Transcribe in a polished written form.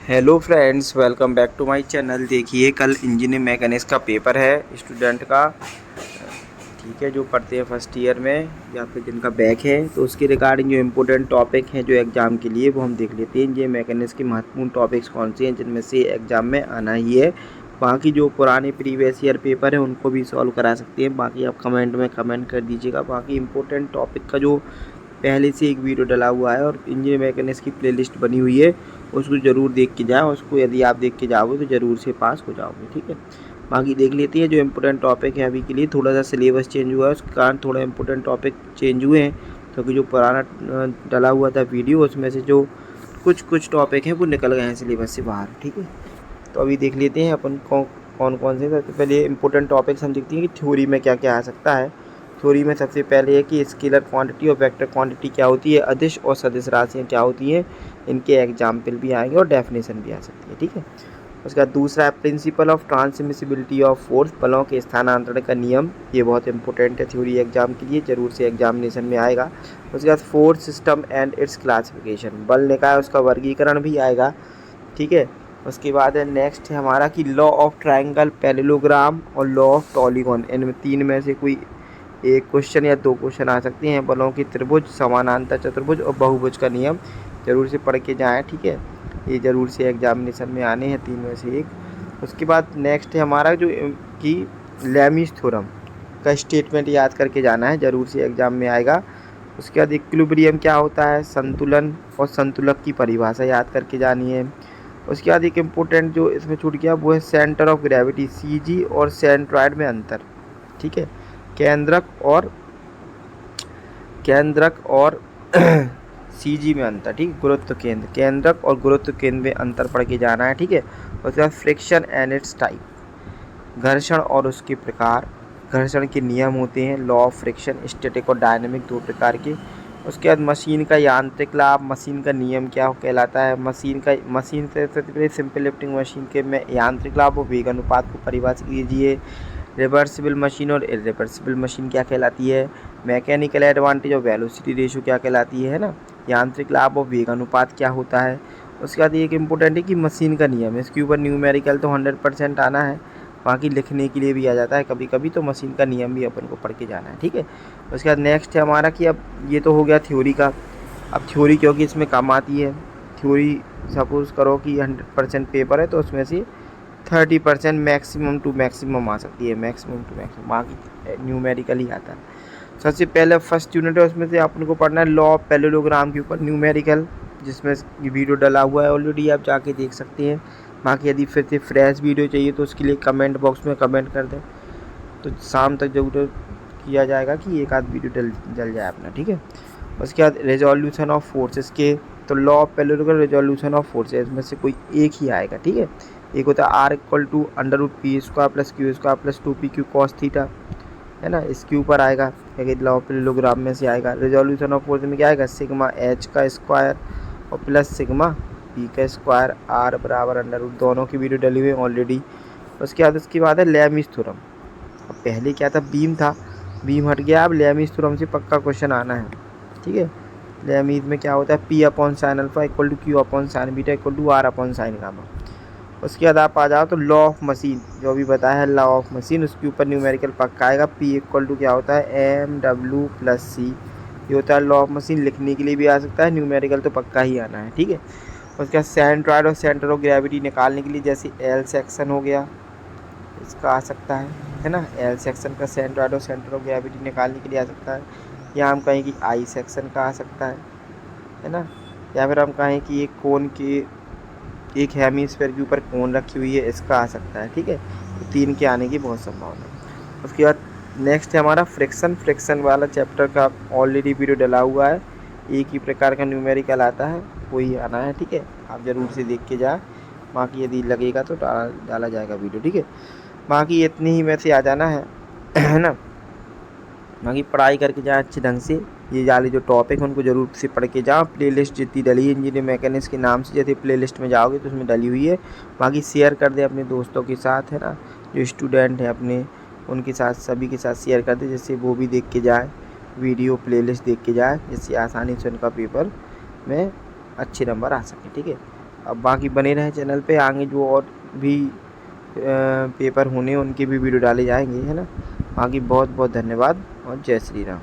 Hello friends, welcome back to my channel. देखिए, कल engineering mechanics का पेपर है स्टूडेंट का। ठीक है, जो पढ़ते हैं फर्स्ट ईयर में या फिर जिनका बैक है, तो उसके रिगार्डिंग जो इम्पोर्टेंट टॉपिक हैं जो एग्ज़ाम के लिए, वो हम देख लेते हैं। इंजीनियरिंग मैकेनिक्स के महत्वपूर्ण टॉपिक्स कौन से हैं जिनमें से एग्ज़ाम में आना ही है। बाकी जो पुराने प्रीवियस ईयर पेपर है उनको भी सॉल्व करा सकते हैं। बाकी आप कमेंट में कमेंट कर दीजिएगा। बाकी इम्पोर्टेंट टॉपिक का जो पहले से एक वीडियो डला हुआ है और इंजीनियरिंग मैकेनिक्स की प्लेलिस्ट बनी हुई है, उसको ज़रूर देख के जाएँ। उसको यदि आप देख के जाओगे तो ज़रूर से पास हो जाओगे। ठीक है, बाकी देख लेते हैं जो इम्पोर्टेंट टॉपिक है। अभी के लिए थोड़ा सा सिलेबस चेंज हुआ है, उसके कारण थोड़ा इम्पोर्टेंट टॉपिक चेंज हुए हैं, क्योंकि जो पुराना डला हुआ था वीडियो, उसमें से जो कुछ टॉपिक हैं वो निकल गए हैं सिलेबस से बाहर। ठीक है, तो अभी देख लेते हैं अपन कौन कौन से। सबसे पहले इम्पोर्टेंट टॉपिक्स हम देखते हैं कि थ्योरी में क्या क्या आ सकता है। थ्योरी में सबसे पहले है कि स्केलर क्वांटिटी और वेक्टर क्वांटिटी क्या होती है, अदिश और सदिश राशियाँ क्या होती हैं, इनके एग्जाम्पल भी आएंगे और डेफिनेशन भी आ सकती है। ठीक है, उसके बाद दूसरा है principle of transmissibility of force, बलों के स्थानांतरण का नियम। ये बहुत इंपॉर्टेंट है थ्योरी एग्जाम के लिए, जरूर से एग्जामिनेशन में आएगा। उसके बाद force system and it's classification, बल निकाय उसका वर्गीकरण भी आएगा। ठीक है, उसके बाद है नेक्स्ट है हमारा कि लॉ ऑफ ट्रायंगल, पैरेललोग्राम और लॉ ऑफ पॉलीगॉन। इनमें तीन में से कोई एक क्वेश्चन या दो क्वेश्चन आ सकते हैं। बलों की त्रिभुज, समानांतर चतुर्भुज और बहुभुज का नियम जरूर से पढ़ के जाएँ। ठीक है, ये ज़रूर से एग्जामिनेशन में आने हैं, तीन में से एक। उसके बाद नेक्स्ट है हमारा जो कि लैमीज थ्योरम का स्टेटमेंट याद करके जाना है, ज़रूर से एग्जाम में आएगा। उसके बाद इक्विलिब्रियम क्या होता है, संतुलन और संतुलक की परिभाषा याद करके जानी है। उसके बाद एक इम्पोर्टेंट जो इसमें छूट गया वो है सेंटर ऑफ ग्रेविटी, सीजी और सेंट्रॉयड में अंतर। ठीक है, केंद्रक और सीजी में अंतर। ठीक है, गुरुत्व केंद्र, केंद्रक और गुरुत्व केंद्र में अंतर पढ़ के जाना है। ठीक है, उसके बाद फ्रिक्शन एंड इट्स टाइप, घर्षण और उसके प्रकार। घर्षण के नियम होते हैं, लॉ ऑफ फ्रिक्शन, स्टैटिक और डायनेमिक, दो प्रकार के। उसके बाद मशीन का यांत्रिक लाभ, मशीन का नियम क्या कहलाता है। मशीन से सबसे पहले सिंपल लिफ्टिंग मशीन के में यांत्रिक लाभ और वेग अनुपात को परिभाषित कीजिए। रिवर्सिबल मशीन और इरिवर्सिबल मशीन क्या कहलाती है। मैकेनिकल एडवांटेज और वेलोसिटी रेशो क्या कहलाती है ना। यांत्रिक लाभ और वेग अनुपात क्या होता है। उसके बाद एक इम्पोर्टेंट है कि मशीन का नियम, इसके ऊपर न्यूमेरिकल तो 100% आना है, बाकी लिखने के लिए भी आ जाता है कभी कभी, तो मशीन का नियम भी अपन को पढ़ के जाना है। ठीक है, उसके बाद नेक्स्ट है हमारा कि अब ये तो हो गया थ्योरी का। अब थ्योरी क्योंकि इसमें काम आती है, थ्योरी सपोज करो कि 100% पेपर है तो उसमें से 30% मैक्सिमम टू मैक्सिमम आ सकती है, मैक्सिमम टू मैक्सिमम, बाकी न्यूमेरिकल ही आता है। सबसे पहले फर्स्ट यूनिट है, उसमें से अपन को पढ़ना है लॉ ऑफ पैरेललोग्राम के ऊपर न्यूमेरिकल, जिसमें ये वीडियो डला हुआ है ऑलरेडी, आप जाके देख सकते हैं। बाकी यदि फिर से फ्रेश वीडियो चाहिए तो उसके लिए कमेंट बॉक्स में कमेंट कर दें, तो शाम तक जरूर किया जाएगा कि एक आध वीडियो जल जाए अपना। ठीक है, उसके बाद रेजोल्यूशन ऑफ फोर्सेस के, तो law of parallelogram, resolution of forces में से कोई एक ही आएगा। ठीक है, एक होता है R equal to √p² plus Q² plus 2pq cos theta, है ना, इसके ऊपर आएगा। लॉ ऑफ पैरेललोग्राम में से आएगा। रेजोल्यूशन ऑफ फोर्स में क्या आएगा, सिग्मा h का स्क्वायर और प्लस सिग्मा p का स्क्वायर, r बराबर √, दोनों की वीडियो डली हुई है ऑलरेडी। उसके बाद है लैमीज थ्योरम। अब पहले क्या था, बीम था, बीम हट गया, अब लैमीज थ्योरम से पक्का क्वेश्चन आना है। ठीक है, लैमीज में क्या होता है, P/sin α equal to Q/sin β equal to R/sin gamma. उसके बाद आप आ जाओ तो लॉ ऑफ मशीन, जो अभी बताया है लॉ ऑफ मशीन, उसके ऊपर न्यूमेरिकल पक्का आएगा। P इक्वल टू क्या होता है, MW प्लस C, ये होता है लॉ ऑफ मशीन। लिखने के लिए भी आ सकता है, न्यूमेरिकल तो पक्का ही आना है। ठीक है, उसके बाद सेंट्रॉयड और सेंटर ऑफ ग्रेविटी निकालने के लिए, जैसे L सेक्शन हो गया, इसका आ सकता है ना, L सेक्शन का सेंट्रॉयड और सेंटर ऑफ ग्रेविटी निकालने के लिए आ सकता है। या हम कहें कि I सेक्शन का आ सकता है ना, या फिर हम कहें कि एक कोन के, एक हेमीस्फीयर के ऊपर कोन रखी हुई है, इसका आ सकता है। ठीक है, तो तीन के आने की बहुत संभावना है। उसके बाद नेक्स्ट है हमारा फ्रिक्शन वाला चैप्टर का ऑलरेडी वीडियो डला हुआ है, एक ही प्रकार का न्यूमेरिकल आता है, वही आना है। ठीक है, आप ज़रूर से देख के जाए, बाकी यदि लगेगा तो डाला जाएगा वीडियो। ठीक है, बाकी इतनी ही में से आ जाना है ना, बाकी पढ़ाई करके जाए अच्छे ढंग से। ये वाले जो टॉपिक हैं उनको जरूर से पढ़ के जाओ। प्लेलिस्ट जितनी डली है इंजीनियरिंग मैकेनिक्स के नाम से, जैसे प्लेलिस्ट में जाओगे तो उसमें डली हुई है। बाकी शेयर कर दे अपने दोस्तों के साथ, है ना, जो स्टूडेंट हैं अपने, उनके साथ, सभी के साथ शेयर कर दे, जिससे वो भी देख के जाए वीडियो, प्लेलिस्ट देख के जाए, जिससे आसानी से उनका पेपर में अच्छे नंबर आ सके। ठीक है, अब बाकी बने रहे चैनल पे, आगे जो और भी पेपर होने उनके भी वीडियो डाले जाएंगे, है ना। बाकी बहुत बहुत धन्यवाद और जय श्री राम।